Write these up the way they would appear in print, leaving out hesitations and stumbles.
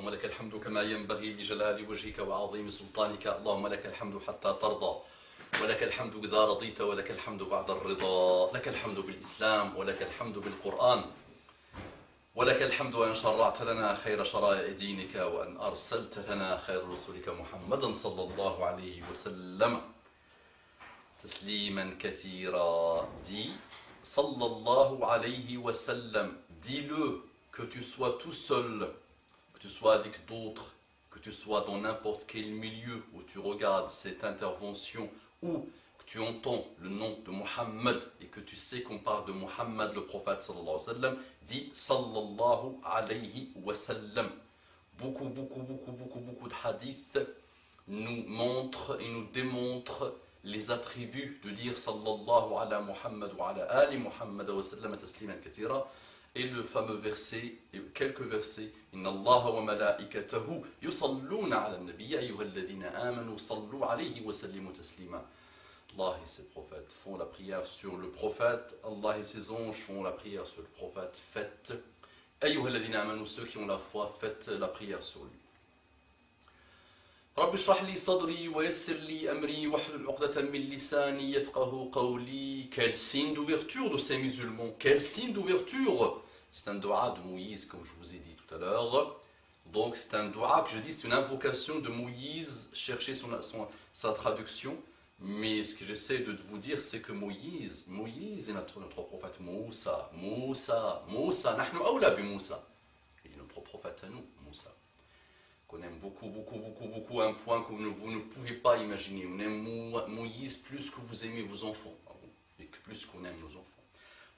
اللهم لك الحمد كما ينبغي لجلال وجهك وعظيم سلطانك. اللهم لك الحمد حتى ترضى، ولك الحمد إذا رضيت، ولك الحمد بعد الرضا. لك الحمد بالإسلام، ولك الحمد بالقرآن، ولك الحمد أن شرعت لنا خير شرائع دينك، وأن أرسلت لنا خير رسولك محمدا صلى الله عليه وسلم تسليما كثيرا. Dis sallallahu alayhi wa sallam. Dis-le, que tu sois tout seul, que tu sois avec d'autres, que tu sois dans n'importe quel milieu où tu regardes cette intervention, ou que tu entends le nom de Muhammad et que tu sais qu'on parle de Muhammad, le prophète sallallahu alayhi wa sallam, dis sallallahu alayhi wa sallam. Beaucoup de hadiths nous montrent et nous démontrent les attributs de dire sallallahu ala Muhammad wa ala ali Muhammad wa sallam tasliman kathira, et le fameux verset, et quelques versets, inna Allah wa malaikatahu yusalluna ala nabi ayyuhalladhina amanu sallu alayhi wa sallimu taslima. Allah et ses prophètes font la prière sur le prophète, Allah et ses anges font la prière sur le prophète. Faites, ayyuhalladhina amanu, ceux qui ont la foi, faites la prière sur lui. رب اشرح لي صدري ويسر لي أمري واحلل عقدة من لساني يفقهوا قولي. Quel signe d'ouverture de ces musulmans, quel signe d'ouverture. C'est un dua de Moïse, comme je vous ai dit tout à l'heure. Donc c'est un dua que je dis, c'est une invocation de Moïse. Cherchez sa traduction, mais ce que j'essaie de vous dire, c'est que Moïse est notre prophète. Moussa, nahnu awla bi Moussa. Il est notre prophète à nous, Moussa. Qu'on aime beaucoup, un point que vous ne pouvez pas imaginer. On aime Moïse plus que vous aimez vos enfants, et plus qu'on aime nos enfants.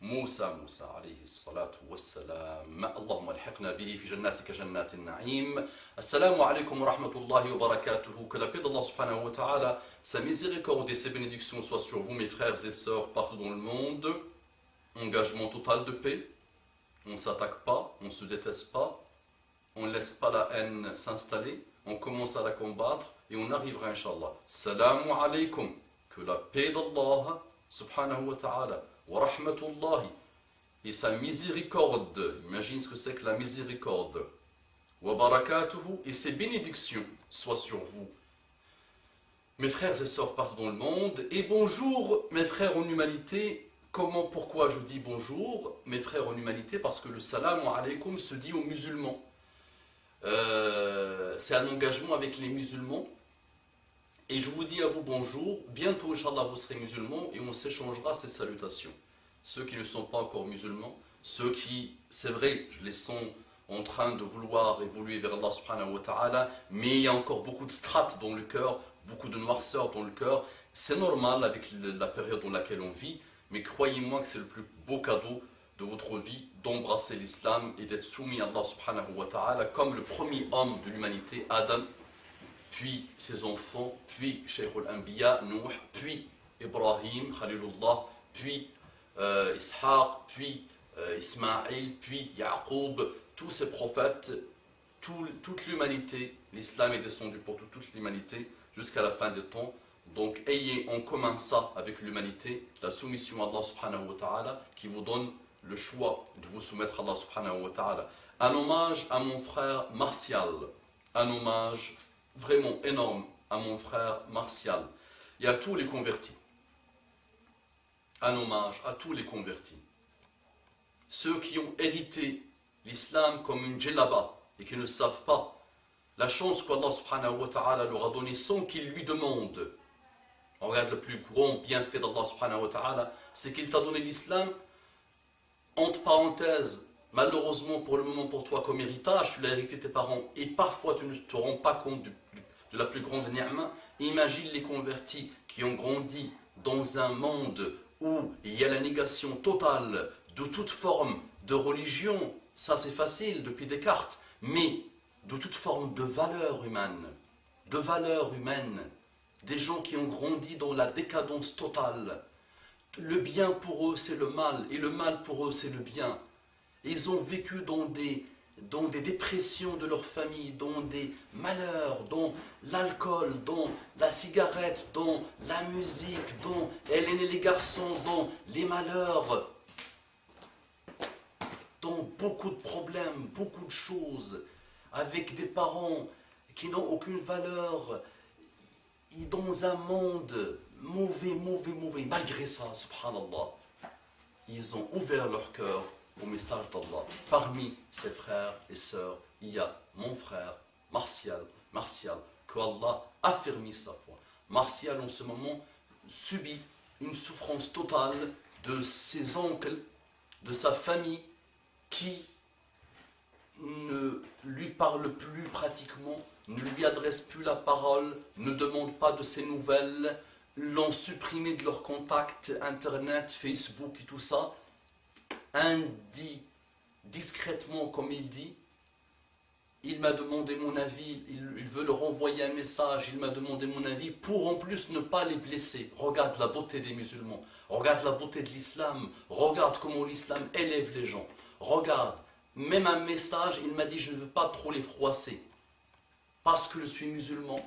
Moussa, alayhi salatu wassalam. Allahumma alhiqna bihi fi jannatika jannatin na'im. Assalamu alaikum wa rahmatullahi wa barakatuhu. Que la paix d'Allah subhanahu wa ta'ala, sa miséricorde et ses bénédictions soient sur vous, mes frères et sœurs, partout dans le monde. Engagement total de paix. On ne s'attaque pas, on ne se déteste pas. On ne laisse pas la haine s'installer, on commence à la combattre et on arrivera, Inch'Allah. Salamu alaykum. Que la paix d'Allah, subhanahu wa ta'ala, wa rahmatullahi, et sa miséricorde, imagine ce que c'est que la miséricorde, wa barakatuhu, et ses bénédictions soient sur vous. Mes frères et sœurs partout dans le monde, et bonjour mes frères en humanité. Pourquoi je dis bonjour mes frères en humanité? Parce que le salamu alaykum se dit aux musulmans. C'est un engagement avec les musulmans, et je vous dis à vous bonjour. Bientôt, Inch'Allah, vous serez musulmans et on s'échangera cette salutation. Ceux qui ne sont pas encore musulmans, ceux qui, c'est vrai, les sont en train de vouloir évoluer vers Allah subhanahu wa ta'ala, mais il y a encore beaucoup de strates dans le cœur, beaucoup de noirceur dans le cœur. C'est normal avec la période dans laquelle on vit, mais croyez-moi que c'est le plus beau cadeau de votre vie, d'embrasser l'islam et d'être soumis à Allah subhanahu wa ta'ala comme le premier homme de l'humanité, Adam, puis ses enfants, puis Shaykh al-Anbiya, Nuh, puis Ibrahim, Khalilullah, puis Ishaq, puis Ismaïl, puis Yaqub, tous ces prophètes, toute l'humanité. L'islam est descendu pour toute l'humanité jusqu'à la fin des temps. Donc ayez en commun ça avec l'humanité, la soumission à Allah subhanahu wa ta'ala, qui vous donne le choix de vous soumettre à Allah subhanahu wa ta'ala. Un hommage à mon frère Martial, un hommage vraiment énorme à mon frère Martial et à tous les convertis. Un hommage à tous les convertis. Ceux qui ont hérité l'islam comme une djellaba et qui ne savent pas la chance qu'Allah subhanahu wa ta'ala leur a donnée sans qu'ils lui demandent. On regarde le plus grand bienfait d'Allah subhanahu wa ta'ala, c'est qu'il t'a donné l'islam. Entre parenthèses, malheureusement pour le moment pour toi comme héritage, tu l'as hérité tes parents et parfois tu ne te rends pas compte de la plus grande ni'ma. Imagine les convertis qui ont grandi dans un monde où il y a la négation totale de toute forme de religion. Ça c'est facile depuis Descartes, mais de toute forme de valeur humaine, des gens qui ont grandi dans la décadence totale. Le bien pour eux c'est le mal et le mal pour eux c'est le bien. Ils ont vécu dans des dépressions de leur famille, dans des malheurs, dans l'alcool, dans la cigarette, dans la musique, dans Hélène et les garçons, dans les malheurs, dans beaucoup de problèmes, beaucoup de choses. avec des parents qui n'ont aucune valeur, dans un monde mauvais, malgré ça, subhanallah, ils ont ouvert leur cœur au message d'Allah. Parmi ses frères et sœurs, il y a mon frère Martial, que Allah a affermi sa foi. Martial, en ce moment, subit une souffrance totale de ses oncles, de sa famille, qui ne lui parle plus pratiquement, ne lui adresse plus la parole, ne demande pas de ses nouvelles, l'ont supprimé de leurs contacts, Internet, Facebook et tout ça. Discrètement, comme il dit, il m'a demandé mon avis, il veut leur envoyer un message, il m'a demandé mon avis pour en plus ne pas les blesser. Regarde la beauté des musulmans, regarde la beauté de l'islam, regarde comment l'islam élève les gens. Regarde, même un message, il m'a dit je ne veux pas trop les froisser. Parce que je suis musulman,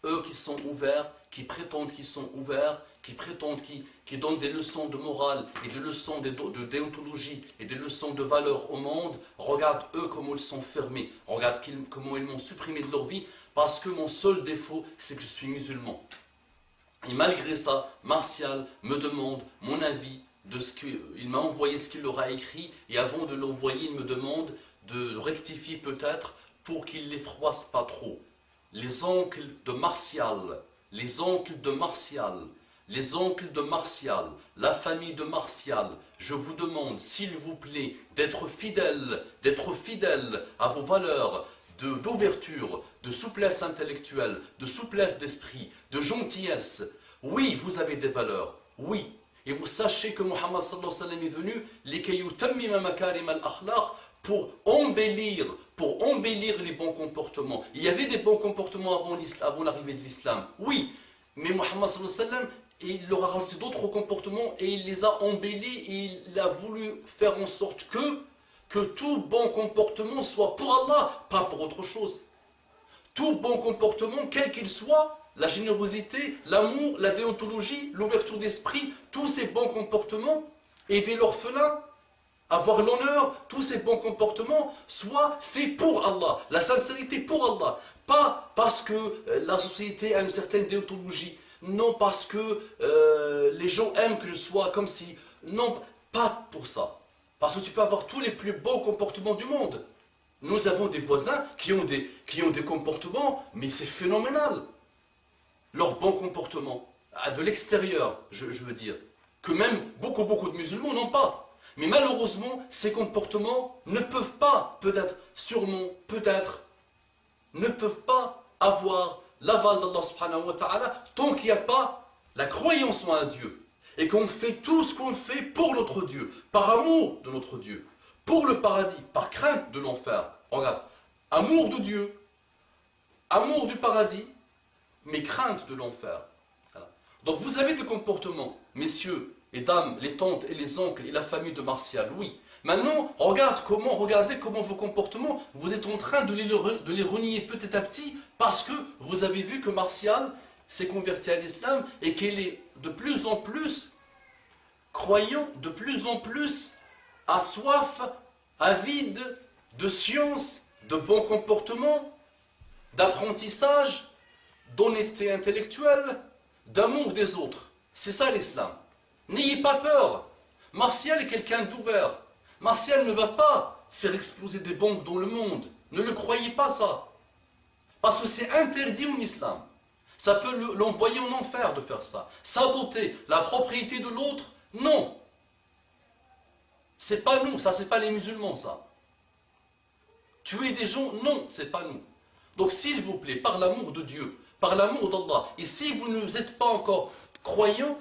eux qui sont ouverts, qui prétendent qu'ils sont ouverts, qui prétendent qui donnent des leçons de morale et des leçons de déontologie et des leçons de valeur au monde, regarde eux comment ils sont fermés, regarde comment ils m'ont supprimé de leur vie, parce que mon seul défaut, c'est que je suis musulman. Et malgré ça, Martial me demande mon avis de ce qu'il m'a envoyé, ce qu'il leur a écrit, et avant de l'envoyer, il me demande de rectifier peut-être pour qu'il ne les froisse pas trop. Les oncles de Martial, la famille de Martial, je vous demande, s'il vous plaît, d'être fidèle à vos valeurs d'ouverture, de souplesse intellectuelle, de souplesse d'esprit, de gentillesse. Oui, vous avez des valeurs, oui. Et vous sachez que Muhammad sallallahu alayhi wa sallam est venu pour embellir les bons comportements. Il y avait des bons comportements avant l'arrivée de l'islam, oui. Mais Muhammad sallallahu alayhi wa sallam, il leur a rajouté d'autres comportements et il les a embellis et il a voulu faire en sorte que tout bon comportement soit pour Allah, pas pour autre chose. Tout bon comportement, quel qu'il soit, la générosité, l'amour, la déontologie, l'ouverture d'esprit, tous ces bons comportements, aider l'orphelin, avoir l'honneur, tous ces bons comportements soient faits pour Allah, la sincérité pour Allah, pas parce que la société a une certaine déontologie, non parce que les gens aiment que je sois comme si, non, pas pour ça, parce que tu peux avoir tous les plus beaux comportements du monde. Nous avons des voisins qui ont des comportements, mais c'est phénoménal. Leur bon comportement, de l'extérieur, je veux dire, que même beaucoup de musulmans n'ont pas. Mais malheureusement, ces comportements ne peuvent pas, ne peuvent pas avoir l'aval d'Allah subhanahu wa ta'ala tant qu'il n'y a pas la croyance en un Dieu. Et qu'on fait tout ce qu'on fait pour notre Dieu, par amour de notre Dieu, pour le paradis, par crainte de l'enfer. Regarde, amour de Dieu, amour du paradis, mais crainte de l'enfer. Voilà. Donc vous avez des comportements, messieurs et dames, les tantes et les oncles et la famille de Martial, oui. Maintenant, regardez comment vos comportements, vous êtes en train de les renier petit à petit, parce que vous avez vu que Martial s'est converti à l'islam et qu'il est de plus en plus croyant, de plus en plus soif, avide de science, de bon comportement, d'apprentissage, d'honnêteté intellectuelle, d'amour des autres. C'est ça l'islam. N'ayez pas peur. Martial est quelqu'un d'ouvert. Martial ne va pas faire exploser des bombes dans le monde. Ne le croyez pas ça. Parce que c'est interdit en islam. Ça peut l'envoyer en enfer de faire ça. Saboter la propriété de l'autre, non. C'est pas nous, ça c'est pas les musulmans ça. Tuer des gens, non, c'est pas nous. Donc s'il vous plaît, par l'amour de Dieu, par l'amour d'Allah, et si vous ne êtes pas encore croyants,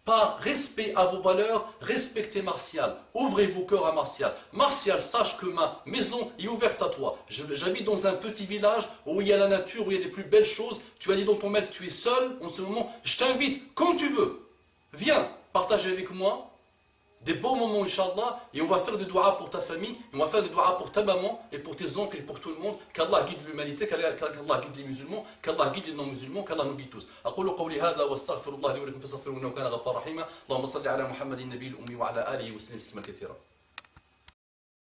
par respect à vos valeurs, respectez Martial. Ouvrez vos cœurs à Martial. Martial, sache que ma maison est ouverte à toi. J'habite dans un petit village où il y a la nature, où il y a les plus belles choses. Tu as dit dans ton mail que tu es seul en ce moment. Je t'invite, quand tu veux. Viens partager avec moi des beaux moments, Inch'Allah, et on va faire des doigts pour ta famille, et on va faire des doigts pour ta maman, et pour tes oncles, et pour tout le monde, qu'Allah guide l'humanité, qu'Allah guide les musulmans, qu'Allah guide les non-musulmans, qu'Allah nous guide tous. أقول قولي هذا واستغفر الله لي ولكم فاستغفروه إنه كان غفارا رحيما اللهم صل على محمد النبي الأمي وعلى آله وسلم تسليما كثيرا.